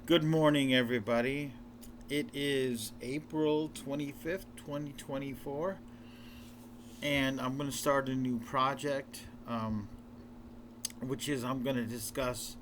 Good morning, everybody. It is April 25th, 2024, and I'm going to start a new project, which is I'm going to discuss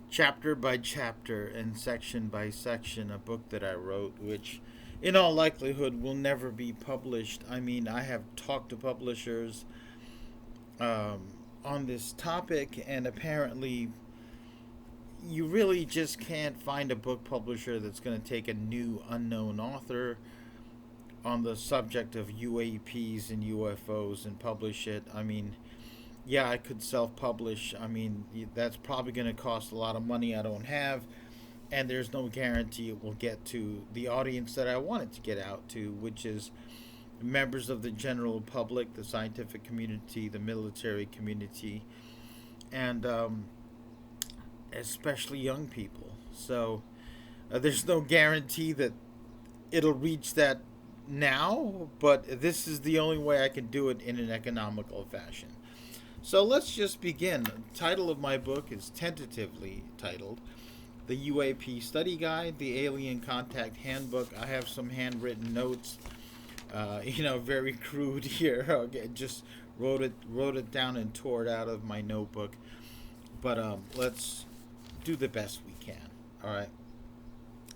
chapter by chapter and section by section a book that I wrote, which in all likelihood will never be published. I mean, I have talked to publishers on this topic, and apparently you really just can't find a book publisher that's going to take a new unknown author on the subject of UAPs and UFOs and publish it. I mean, yeah, I could self publish. I mean, that's probably going to cost a lot of money I don't have, and there's no guarantee it will get to the audience that I want it to get out to, which is members of the general public, the scientific community, the military community, and especially young people. So there's no guarantee that it'll reach that now, but this is the only way I can do it in an economical fashion. So let's just begin. The title of my book is tentatively titled The UAP Study Guide, the Alien Contact Handbook. I have some handwritten notes, very crude here. Okay, just wrote it down and tore it out of my notebook. But let's do the best we can. All right.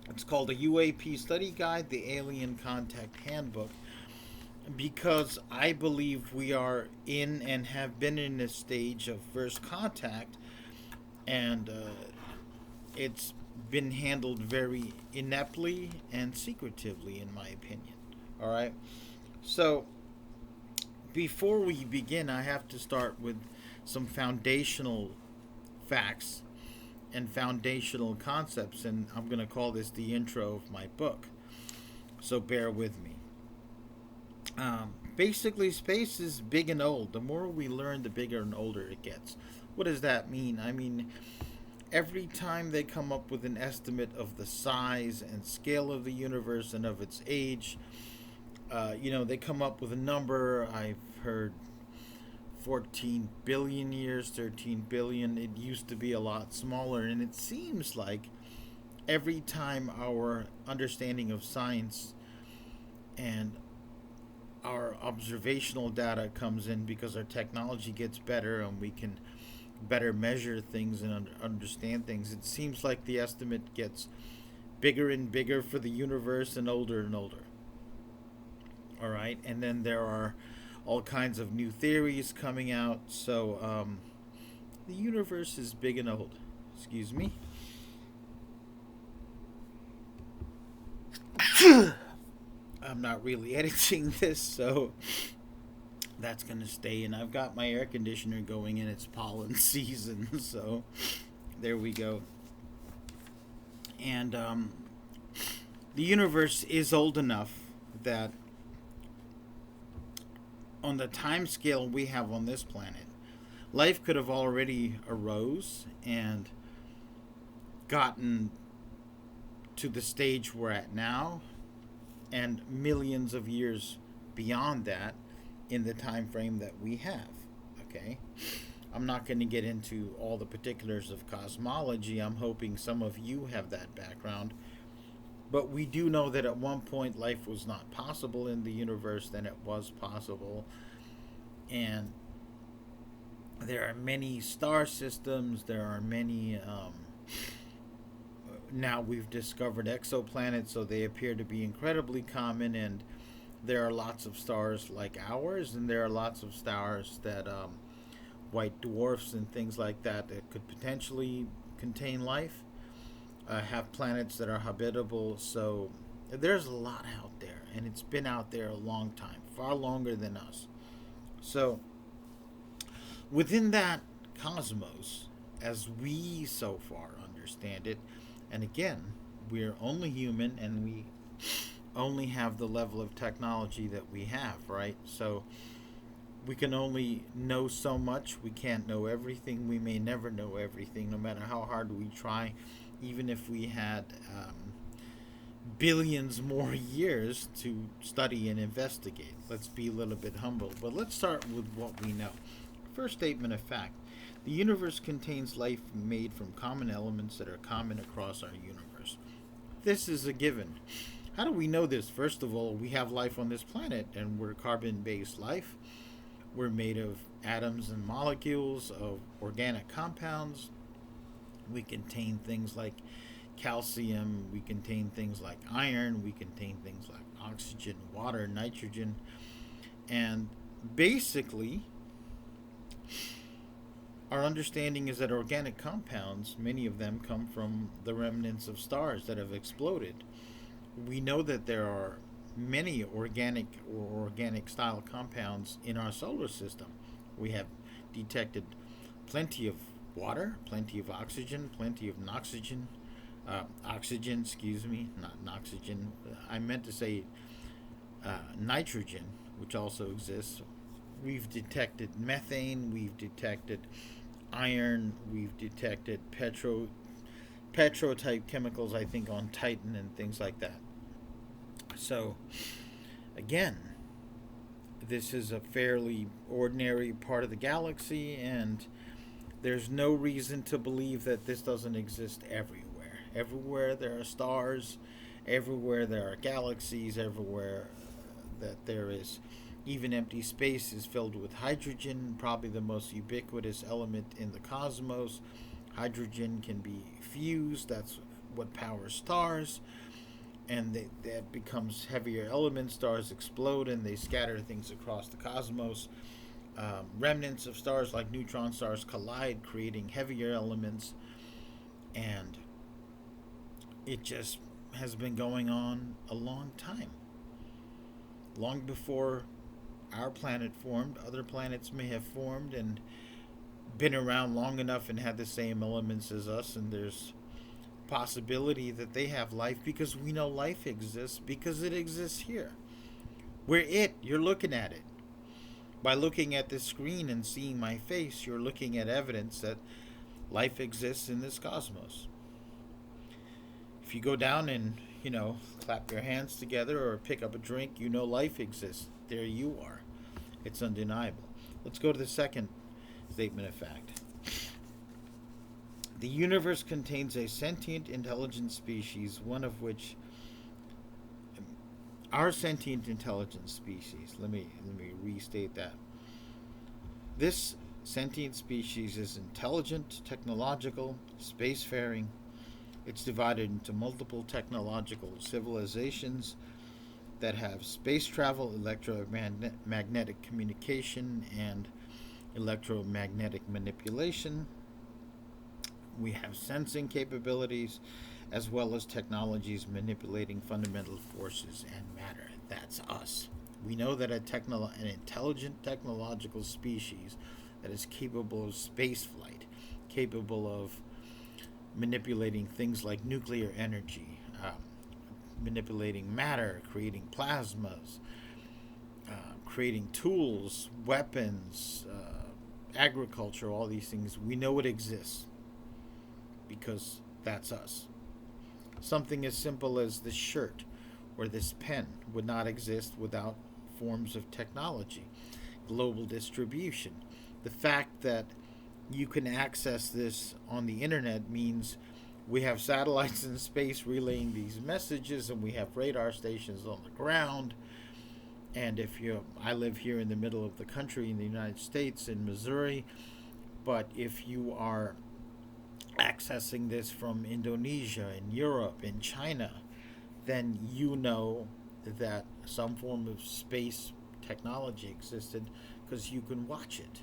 It's called a UAP Study Guide, the Alien Contact Handbook, because I believe we are in and have been in a stage of first contact, and it's been handled very ineptly and secretively, in my opinion. All right. So before we begin, I have to start with some foundational facts and foundational concepts, and I'm going to call this the intro of my book, so bear with me. Basically, space is big and old. The more we learn, the bigger and older it gets. What does that mean? I mean, every time they come up with an estimate of the size and scale of the universe and of its age, they come up with a number. I've heard 14 billion years, 13 billion. It used to be a lot smaller, and it seems like every time our understanding of science and our observational data comes in, because our technology gets better and we can better measure things and understand things, it seems like the estimate gets bigger and bigger for the universe and older. All right, and then there are all kinds of new theories coming out. So the universe is big and old. Excuse me. I'm not really editing this, so that's going to stay. And I've got my air conditioner going in. It's pollen season, so there we go. And the universe is old enough that on the time scale we have on this planet, life could have already arose and gotten to the stage we're at now, and millions of years beyond that in the time frame that we have. Okay, I'm not going to get into all the particulars of cosmology. I'm hoping some of you have that background. But we do know that at one point life was not possible in the universe, then it was possible. And there are many star systems, there are many, now we've discovered exoplanets, so they appear to be incredibly common, and there are lots of stars like ours, and there are lots of stars that, white dwarfs and things like that, that could potentially contain life. Have planets that are habitable. So there's a lot out there, and it's been out there a long time, far longer than us. So within that cosmos, as we so far understand it, and again, we're only human, and we only have the level of technology that we have, right? So we can only know so much. We can't know everything. We may never know everything, no matter how hard we try. Even if we had billions more years to study and investigate. Let's be a little bit humble. But let's start with what we know. First statement of fact. The universe contains life made from common elements that are common across our universe. This is a given. How do we know this? First of all, we have life on this planet, and we're carbon based life. We're made of atoms and molecules of organic compounds. We contain things like calcium, we contain things like iron, we contain things like oxygen, water, nitrogen, and basically, our understanding is that organic compounds, many of them come from the remnants of stars that have exploded. We know that there are many organic or organic style compounds in our solar system. We have detected plenty of water, plenty of oxygen, plenty of oxygen, excuse me, not oxygen. I meant to say nitrogen, which also exists. We've detected methane, we've detected iron, we've detected petro type chemicals, I think, on Titan and things like that. So, again, this is a fairly ordinary part of the galaxy, and there's no reason to believe that this doesn't exist everywhere. Everywhere there are stars, everywhere there are galaxies, everywhere that there is even empty space is filled with hydrogen, probably the most ubiquitous element in the cosmos. Hydrogen can be fused, that's what powers stars, and that becomes heavier elements. Stars explode and they scatter things across the cosmos. Remnants of stars like neutron stars collide, creating heavier elements, and it just has been going on a long time. Long before our planet formed, other planets may have formed and been around long enough and had the same elements as us, and there's possibility that they have life because we know life exists because it exists here. We're it. You're looking at it. By looking at this screen and seeing my face, you're looking at evidence that life exists in this cosmos. If you go down and, clap your hands together or pick up a drink, you know life exists. There you are. It's undeniable. Let's go to the second statement of fact. The universe contains a sentient, intelligent species, one of which our sentient intelligent species. Let me restate that. This sentient species is intelligent, technological, spacefaring. It's divided into multiple technological civilizations that have space travel, electromagnetic communication, and electromagnetic manipulation. We have sensing capabilities as well as technologies manipulating fundamental forces and matter. That's us. We know that an intelligent technological species that is capable of space flight, capable of manipulating things like nuclear energy, manipulating matter, creating plasmas, creating tools, weapons, agriculture, all these things. We know it exists because that's us. Something as simple as this shirt or this pen would not exist without forms of technology, global distribution. The fact that you can access this on the internet means we have satellites in space relaying these messages, and we have radar stations on the ground. And I live here in the middle of the country in the United States, in Missouri, but if you are accessing this from Indonesia, in Europe, in China, then you know that some form of space technology existed because you can watch it.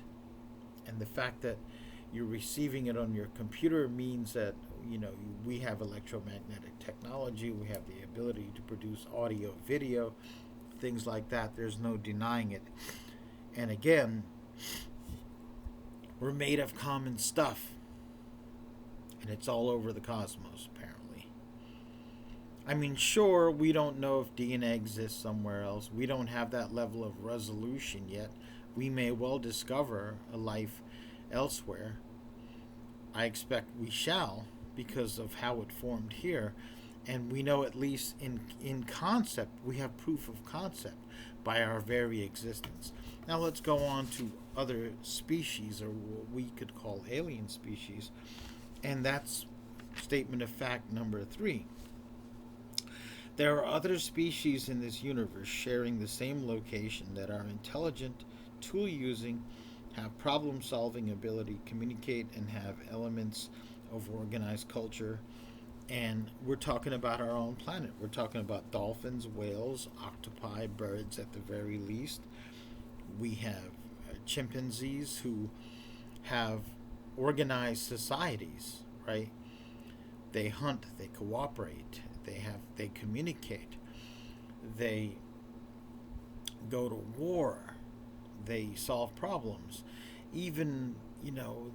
And the fact that you're receiving it on your computer means that, we have electromagnetic technology, we have the ability to produce audio, video, things like that. There's no denying it. And again, we're made of common stuff. And it's all over the cosmos, apparently. I mean, sure, we don't know if DNA exists somewhere else. We don't have that level of resolution yet. We may well discover a life elsewhere. I expect we shall because of how it formed here. And we know, at least in concept, we have proof of concept by our very existence. Now let's go on to other species, or what we could call alien species, and that's statement of fact number 3. There are other species in this universe sharing the same location that are intelligent, tool using, have problem solving ability, communicate, and have elements of organized culture. And we're talking about our own planet. We're talking about dolphins, whales, octopi, birds at the very least. We have chimpanzees who have organized societies, right? They hunt, they cooperate, they communicate, they go to war, they solve problems. Even,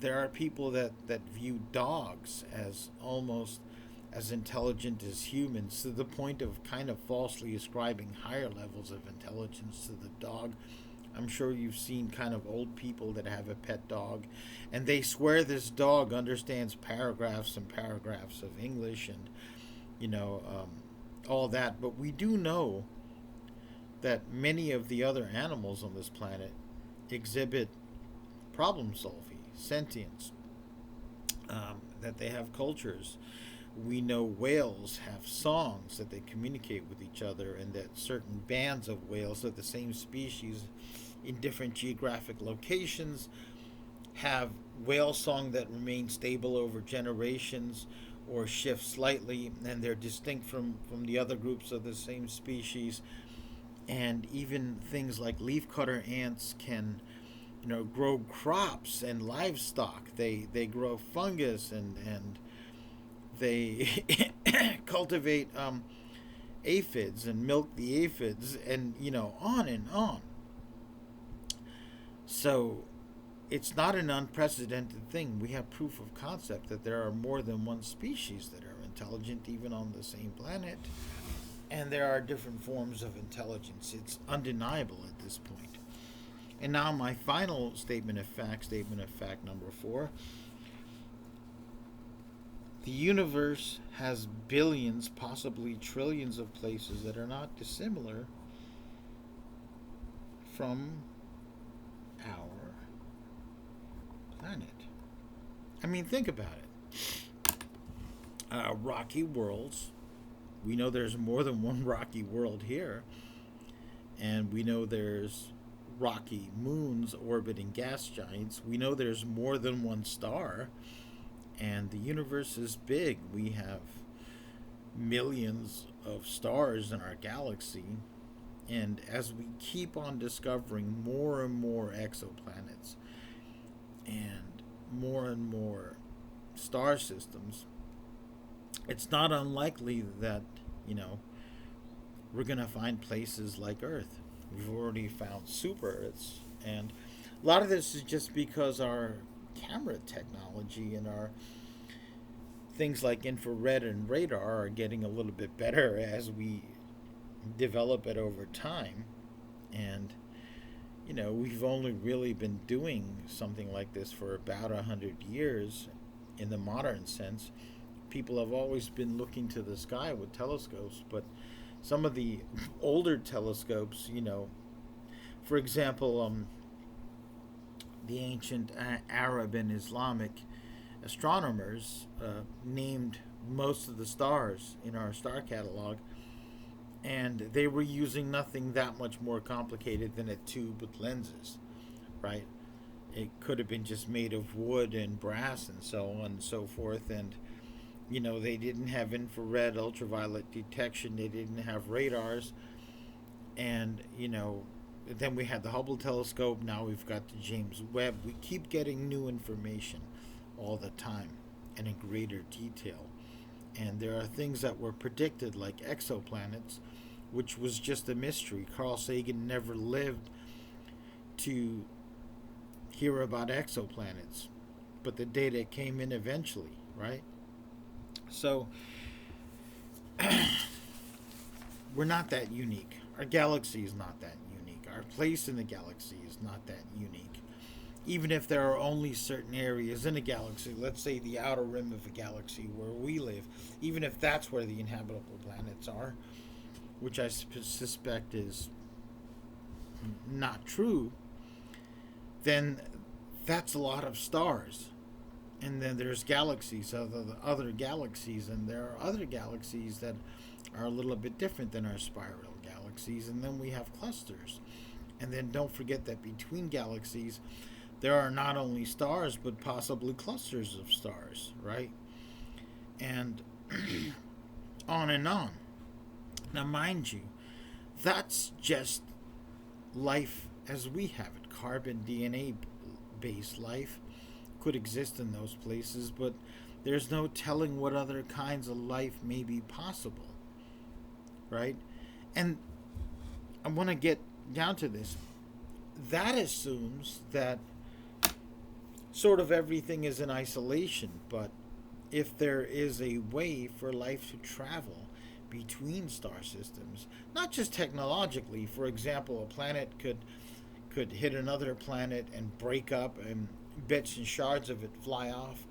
there are people that view dogs as almost as intelligent as humans, to the point of kind of falsely ascribing higher levels of intelligence to the dog. I'm sure you've seen kind of old people that have a pet dog, and they swear this dog understands paragraphs and paragraphs of English, and you know um, all that. But we do know that many of the other animals on this planet exhibit problem solving, sentience, that they have cultures. We know whales have songs that they communicate with each other, and that certain bands of whales of the same species in different geographic locations have whale song that remains stable over generations or shift slightly, and they're distinct from the other groups of the same species. And even things like leafcutter ants can, grow crops and livestock. They grow fungus, and they cultivate aphids and milk the aphids, and on and on. So it's not an unprecedented thing. We have proof of concept that there are more than one species that are intelligent, even on the same planet, and there are different forms of intelligence. It's undeniable at this point. And now my final statement of fact number 4. The universe has billions, possibly trillions of places that are not dissimilar from our planet. I mean, think about it. Rocky worlds. We know there's more than one rocky world here. And we know there's rocky moons orbiting gas giants. We know there's more than one star. And the universe is big. We have millions of stars in our galaxy. And as we keep on discovering more and more exoplanets and more star systems, it's not unlikely that, we're going to find places like Earth. We've already found super Earths. And a lot of this is just because our camera technology and our things like infrared and radar are getting a little bit better as we develop it over time. And we've only really been doing something like this for about 100 years in the modern sense. People have always been looking to the sky with telescopes, but some of the older telescopes, for example, the ancient Arab and Islamic astronomers named most of the stars in our star catalog, and they were using nothing that much more complicated than a tube with lenses, right? It could have been just made of wood and brass and so on and so forth. And they didn't have infrared, ultraviolet detection, they didn't have radars. And then we had the Hubble telescope, now we've got the James Webb. We keep getting new information all the time and in greater detail. And there are things that were predicted, like exoplanets, which was just a mystery. Carl Sagan never lived to hear about exoplanets, but the data came in eventually, right? So we're not that unique. Our galaxy is not that unique. Our place in the galaxy is not that unique. Even if there are only certain areas in a galaxy, let's say the outer rim of a galaxy where we live, even if that's where the inhabitable planets are, which I suspect is not true, then that's a lot of stars. And then there's galaxies, other galaxies, and there are other galaxies that are a little bit different than our spiral galaxies, and then we have clusters. And then don't forget that between galaxies, there are not only stars, but possibly clusters of stars, right? And on and on. Now, mind you, that's just life as we have it. Carbon DNA based life could exist in those places, but there's no telling what other kinds of life may be possible, right? And I want to get down to this. That assumes that sort of everything is in isolation, but if there is a way for life to travel between star systems, not just technologically, for example, a planet could hit another planet and break up and bits and shards of it fly off.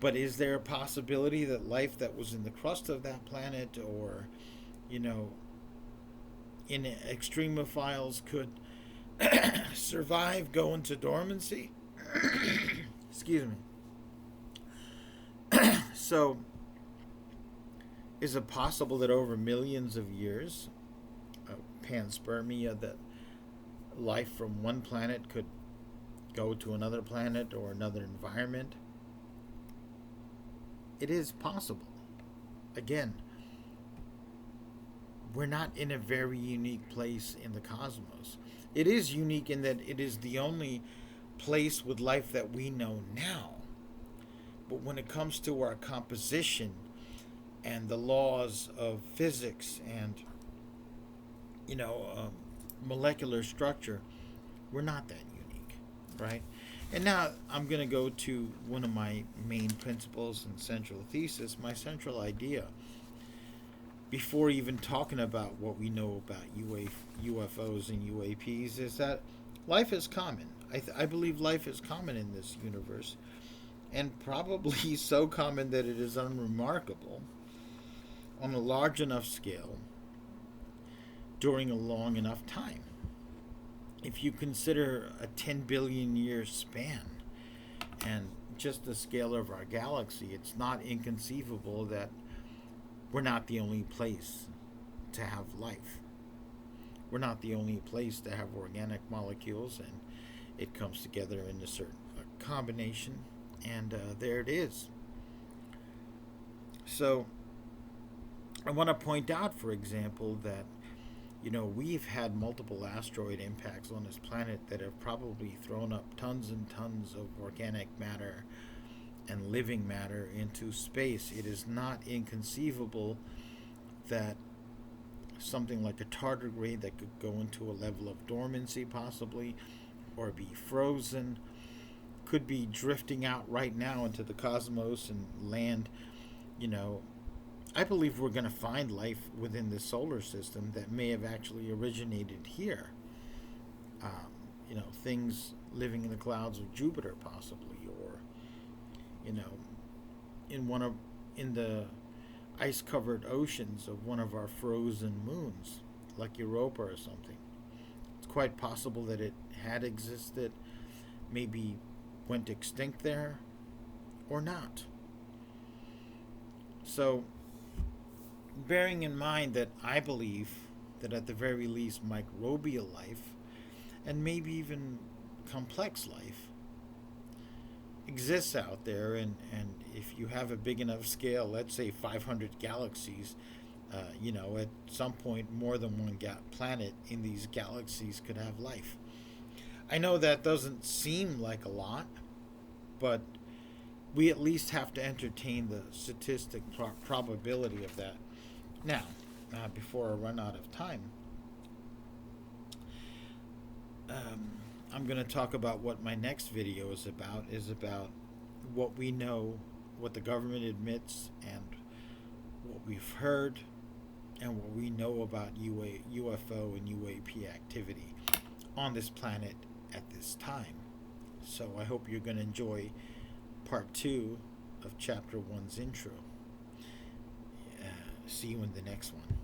But is there a possibility that life that was in the crust of that planet, or, you know, in extremophiles could survive, go into dormancy? Excuse me. So, is it possible that over millions of years, panspermia, that life from one planet could go to another planet or another environment? It is possible. Again, we're not in a very unique place in the cosmos. It is unique in that it is the only place with life that we know now. But when it comes to our composition and the laws of physics and, molecular structure, we're not that unique, right? And now I'm going to go to one of my main principles and central thesis, my central idea, before even talking about what we know about UFOs and UAPs, is that life is common. I believe life is common in this universe, and probably so common that it is unremarkable on a large enough scale during a long enough time. If you consider a 10 billion year span and just the scale of our galaxy, it's not inconceivable that we're not the only place to have life. We're not the only place to have organic molecules, and it comes together in a certain combination, and there it is. So I want to point out, for example, that we've had multiple asteroid impacts on this planet that have probably thrown up tons and tons of organic matter and living matter into space. It is not inconceivable that something like a tardigrade that could go into a level of dormancy possibly, or be frozen, could be drifting out right now into the cosmos and land. I believe we're going to find life within the solar system that may have actually originated here. Things living in the clouds of Jupiter, possibly, or in the ice-covered oceans of one of our frozen moons, like Europa or something. It's quite possible that it had existed, maybe went extinct there, or not. So, bearing in mind that I believe that at the very least microbial life, and maybe even complex life, exists out there, and if you have a big enough scale, let's say 500 galaxies, at some point more than one planet in these galaxies could have life. I know that doesn't seem like a lot, but we at least have to entertain the statistic probability of that. Now, before I run out of time, I'm going to talk about what my next video is about what we know, what the government admits, and what we've heard, and what we know about UFO and UAP activity on this planet at this time. So I hope you're going to enjoy part 2 of chapter 1's intro. See you in the next one.